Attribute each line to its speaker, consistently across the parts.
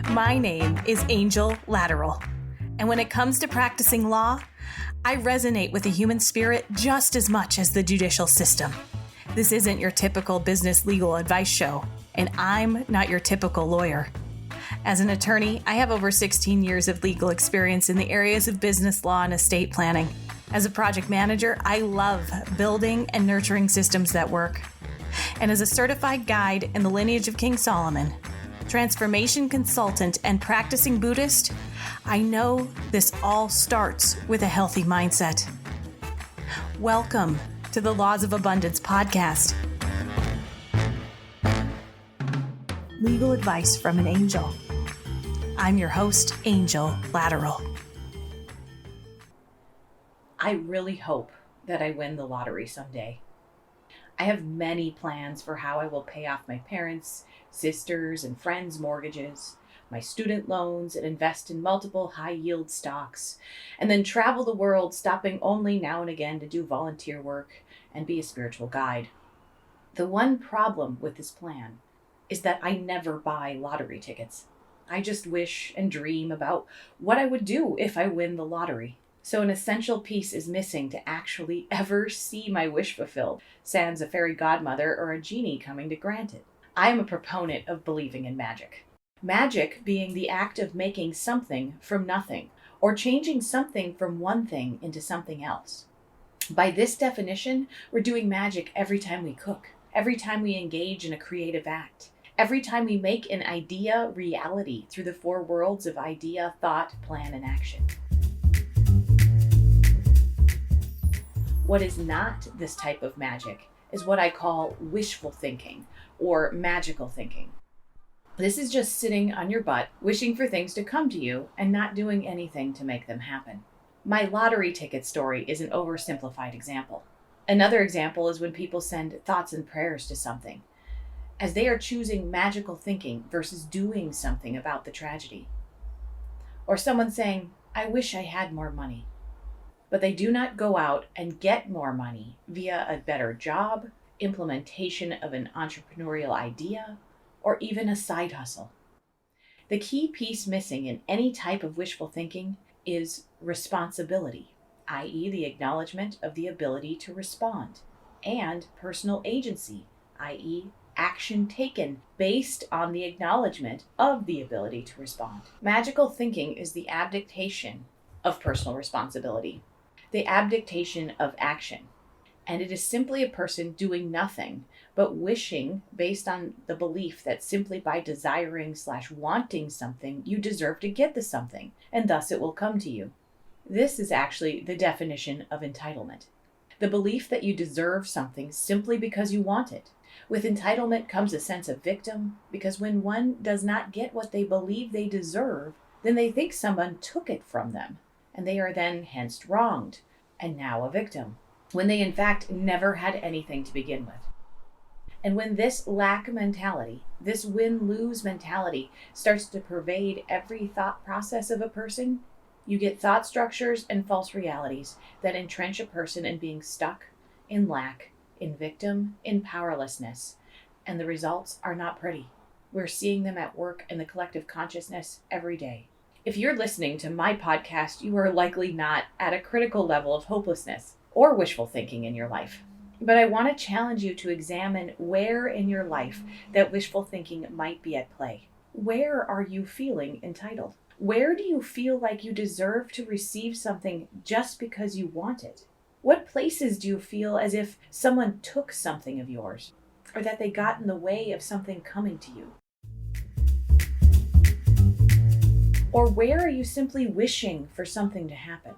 Speaker 1: My name is Angel Lateral, and when it comes to practicing law, I resonate with the human spirit just as much as the judicial system. This isn't your typical business legal advice show, and I'm not your typical lawyer. As an attorney, I have over 16 years of legal experience in the areas of business law and estate planning. As a project manager, I love building and nurturing systems that work. And as a certified guide in the lineage of King Solomon, transformation consultant, and practicing Buddhist, I know this all starts with a healthy mindset. Welcome to the Laws of Abundance podcast. Legal advice from an angel. I'm your host, Angel Lateral. I really hope that I win the lottery someday. I have many plans for how I will pay off my parents, sisters, and friends' mortgages, my student loans, and invest in multiple high-yield stocks, and then travel the world, stopping only now and again to do volunteer work and be a spiritual guide. The one problem with this plan is that I never buy lottery tickets. I just wish and dream about what I would do if I win the lottery. So an essential piece is missing to actually ever see my wish fulfilled, sans a fairy godmother or a genie coming to grant it. I am a proponent of believing in magic. Magic being the act of making something from nothing, or changing something from one thing into something else. By this definition, we're doing magic every time we cook, every time we engage in a creative act, every time we make an idea reality through the four worlds of idea, thought, plan, and action. What is not this type of magic is what I call wishful thinking or magical thinking. This is just sitting on your butt, wishing for things to come to you and not doing anything to make them happen. My lottery ticket story is an oversimplified example. Another example is when people send thoughts and prayers to something, as they are choosing magical thinking versus doing something about the tragedy. Or someone saying, "I wish I had more money." But they do not go out and get more money via a better job, implementation of an entrepreneurial idea, or even a side hustle. The key piece missing in any type of wishful thinking is responsibility, i.e. the acknowledgement of the ability to respond, and personal agency, i.e. action taken based on the acknowledgement of the ability to respond. Magical thinking is the abdication of personal responsibility, the abdication of action. And it is simply a person doing nothing but wishing based on the belief that simply by desiring/wanting something, you deserve to get the something, and thus it will come to you. This is actually the definition of entitlement. The belief that you deserve something simply because you want it. With entitlement comes a sense of victim, because when one does not get what they believe they deserve, then they think someone took it from them, and they are then hence wronged, and now a victim, when they in fact never had anything to begin with. And when this lack mentality, this win-lose mentality starts to pervade every thought process of a person, you get thought structures and false realities that entrench a person in being stuck, in lack, in victim, in powerlessness, and the results are not pretty. We're seeing them at work in the collective consciousness every day. If you're listening to my podcast, you are likely not at a critical level of hopelessness or wishful thinking in your life. But I want to challenge you to examine where in your life that wishful thinking might be at play. Where are you feeling entitled? Where do you feel like you deserve to receive something just because you want it? What places do you feel as if someone took something of yours, or that they got in the way of something coming to you? Or where are you simply wishing for something to happen?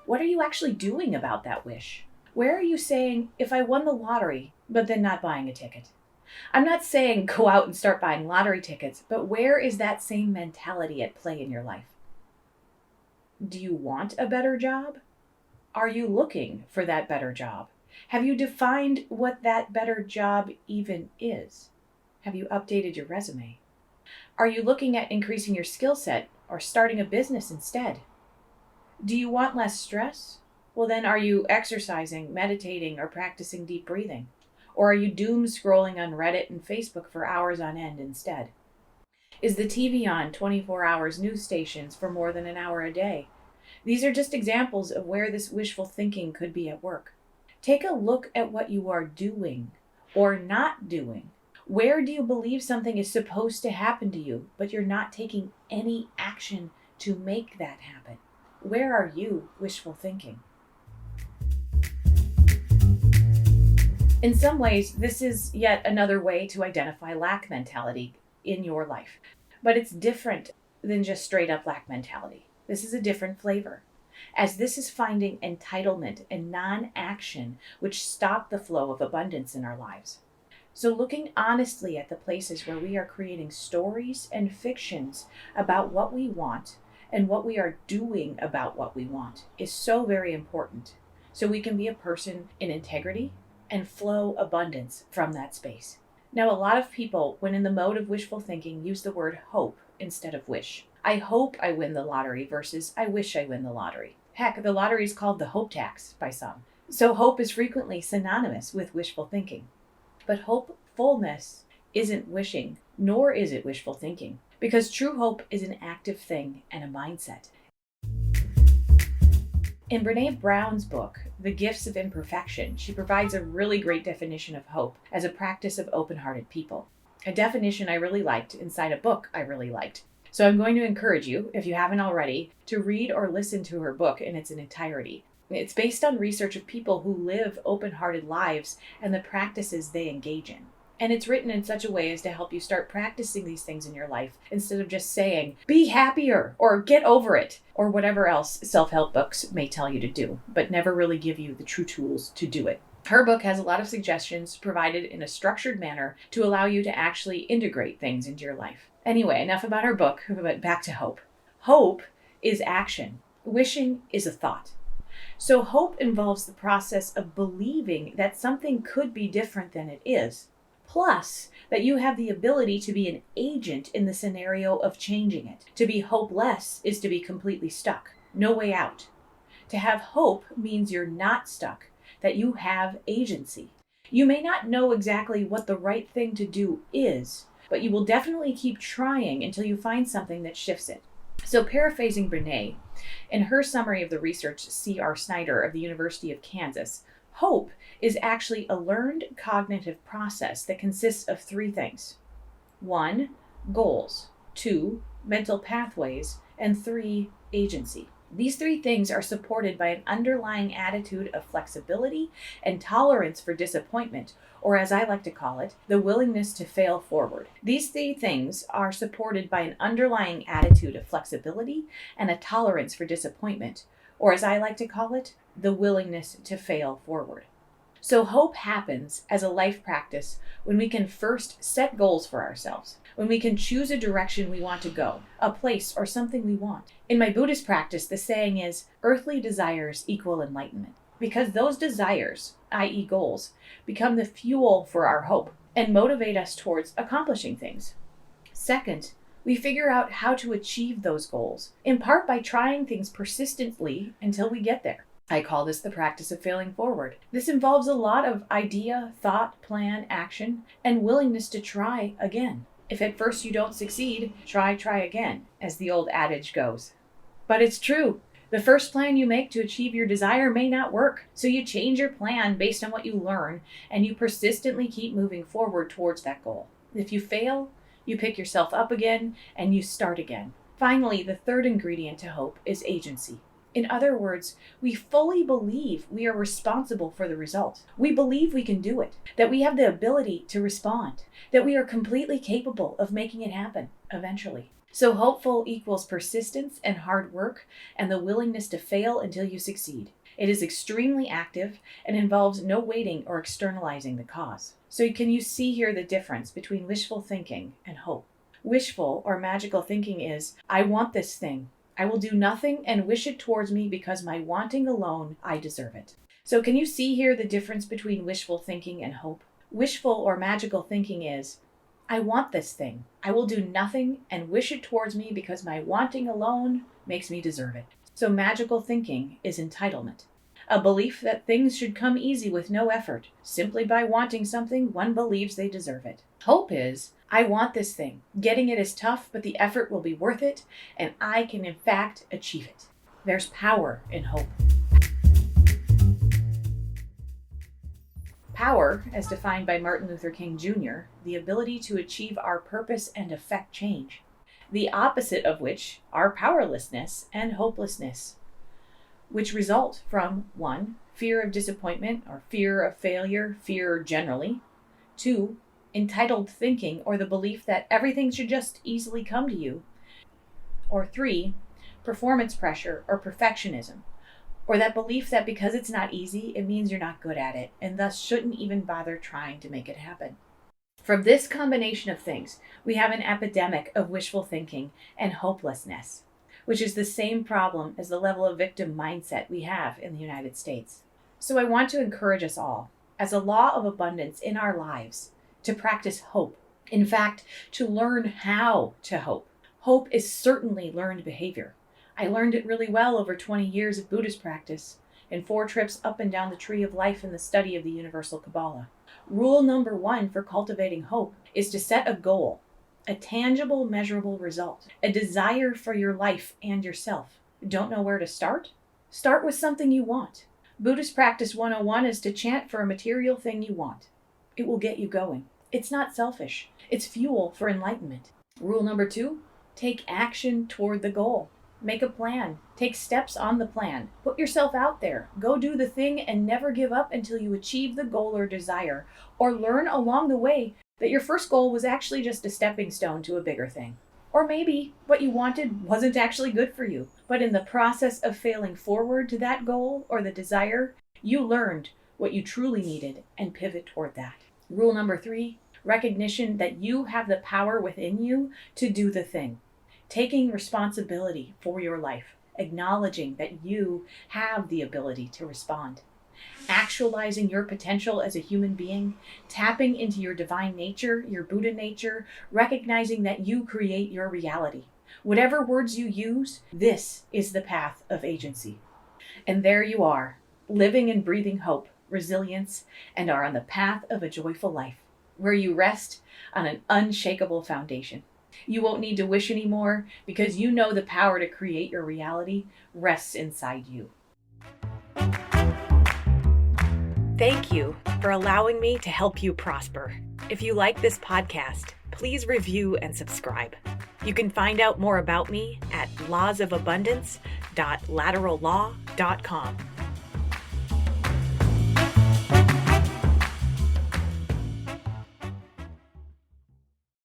Speaker 1: What are you actually doing about that wish? Where are you saying, if I won the lottery, but then not buying a ticket? I'm not saying go out and start buying lottery tickets, but where is that same mentality at play in your life? Do you want a better job? Are you looking for that better job? Have you defined what that better job even is? Have you updated your resume? Are you looking at increasing your skill set or starting a business instead? Do you want less stress? Well, then are you exercising, meditating, or practicing deep breathing? Or are you doom scrolling on Reddit and Facebook for hours on end instead? Is the TV on 24 hours news stations for more than an hour a day? These are just examples of where this wishful thinking could be at work. Take a look at what you are doing or not doing. Where do you believe something is supposed to happen to you, but you're not taking any action to make that happen? Where are you wishful thinking? In some ways, this is yet another way to identify lack mentality in your life. But it's different than just straight up lack mentality. This is a different flavor, as this is finding entitlement and non-action which stop the flow of abundance in our lives. So looking honestly at the places where we are creating stories and fictions about what we want and what we are doing about what we want is so very important, so we can be a person in integrity and flow abundance from that space. Now, a lot of people, when in the mode of wishful thinking, use the word hope instead of wish. I hope I win the lottery versus I wish I win the lottery. Heck, the lottery is called the hope tax by some. So hope is frequently synonymous with wishful thinking. But hopefulness isn't wishing, nor is it wishful thinking, because true hope is an active thing and a mindset. In Brené Brown's book, The Gifts of Imperfection, she provides a really great definition of hope as a practice of open-hearted people. A definition I really liked inside a book I really liked. So I'm going to encourage you, if you haven't already, to read or listen to her book in its entirety. It's based on research of people who live open-hearted lives and the practices they engage in. And it's written in such a way as to help you start practicing these things in your life instead of just saying, be happier or get over it or whatever else self-help books may tell you to do, but never really give you the true tools to do it. Her book has a lot of suggestions provided in a structured manner to allow you to actually integrate things into your life. Anyway, enough about her book, but back to hope. Hope is action. Wishing is a thought. So hope involves the process of believing that something could be different than it is, plus that you have the ability to be an agent in the scenario of changing it. To be hopeless is to be completely stuck, no way out. To have hope means you're not stuck, that you have agency. You may not know exactly what the right thing to do is, but you will definitely keep trying until you find something that shifts it. So paraphrasing Brené, in her summary of the research, C.R. Snyder of the University of Kansas, hope is actually a learned cognitive process that consists of three things. 1, goals. 2, mental pathways. And 3, agency. These three things are supported by an underlying attitude of flexibility and tolerance for disappointment, or as I like to call it, the willingness to fail forward. These three things are supported by an underlying attitude of flexibility and a tolerance for disappointment, or as I like to call it, the willingness to fail forward. So hope happens as a life practice when we can first set goals for ourselves, when we can choose a direction we want to go, a place or something we want. In my Buddhist practice, the saying is, earthly desires equal enlightenment, because those desires, i.e. goals, become the fuel for our hope and motivate us towards accomplishing things. Second, we figure out how to achieve those goals, in part by trying things persistently until we get there. I call this the practice of failing forward. This involves a lot of idea, thought, plan, action, and willingness to try again. If at first you don't succeed, try again, as the old adage goes. But it's true. The first plan you make to achieve your desire may not work, so you change your plan based on what you learn, and you persistently keep moving forward towards that goal. If you fail, you pick yourself up again, and you start again. Finally, the third ingredient to hope is agency. In other words, we fully believe we are responsible for the result. We believe we can do it, that we have the ability to respond, that we are completely capable of making it happen eventually. So hopeful equals persistence and hard work and the willingness to fail until you succeed. It is extremely active and involves no waiting or externalizing the cause. So can you see here the difference between wishful thinking and hope? Wishful or magical thinking is, I want this thing. I will do nothing and wish it towards me because my wanting alone, I deserve it. So can you see here the difference between wishful thinking and hope? Wishful or magical thinking is, I want this thing. I will do nothing and wish it towards me because my wanting alone makes me deserve it. So magical thinking is entitlement. a belief that things should come easy with no effort. Simply by wanting something, one believes they deserve it. Hope is, I want this thing. Getting it is tough, but the effort will be worth it, and I can in fact achieve it. There's power in hope. Power, as defined by Martin Luther King Jr., the ability to achieve our purpose and affect change. The opposite of which are powerlessness and hopelessness, which result from 1. Fear of disappointment or fear of failure, fear generally. 2. Entitled thinking or the belief that everything should just easily come to you. Or 3. Performance pressure or perfectionism, or that belief that because it's not easy, it means you're not good at it, and thus shouldn't even bother trying to make it happen. From this combination of things, we have an epidemic of wishful thinking and hopelessness, which is the same problem as the level of victim mindset we have in the United States. So I want to encourage us all, as a law of abundance in our lives, to practice hope. In fact, to learn how to hope. Hope is certainly learned behavior. I learned it really well over 20 years of Buddhist practice and 4 trips up and down the tree of life in the study of the Universal Kabbalah. Rule number 1 for cultivating hope is to set a goal, a tangible, measurable result, a desire for your life and yourself. Don't know where to start? Start with something you want. Buddhist Practice 101 is to chant for a material thing you want. It will get you going. It's not selfish. It's fuel for enlightenment. Rule number 2, take action toward the goal. Make a plan. Take steps on the plan. Put yourself out there. Go do the thing and never give up until you achieve the goal or desire, or learn along the way that your first goal was actually just a stepping stone to a bigger thing. Or maybe what you wanted wasn't actually good for you, but in the process of failing forward to that goal or the desire, you learned what you truly needed and pivot toward that. Rule number 3, recognition that you have the power within you to do the thing. Taking responsibility for your life, acknowledging that you have the ability to respond. Actualizing your potential as a human being, tapping into your divine nature, your Buddha nature, recognizing that you create your reality. Whatever words you use, this is the path of agency. And there you are, living and breathing hope, resilience, and are on the path of a joyful life, where you rest on an unshakable foundation. You won't need to wish anymore because you know the power to create your reality rests inside you. Thank you for allowing me to help you prosper. If you like this podcast, please review and subscribe. You can find out more about me at lawsofabundance.laterallaw.com.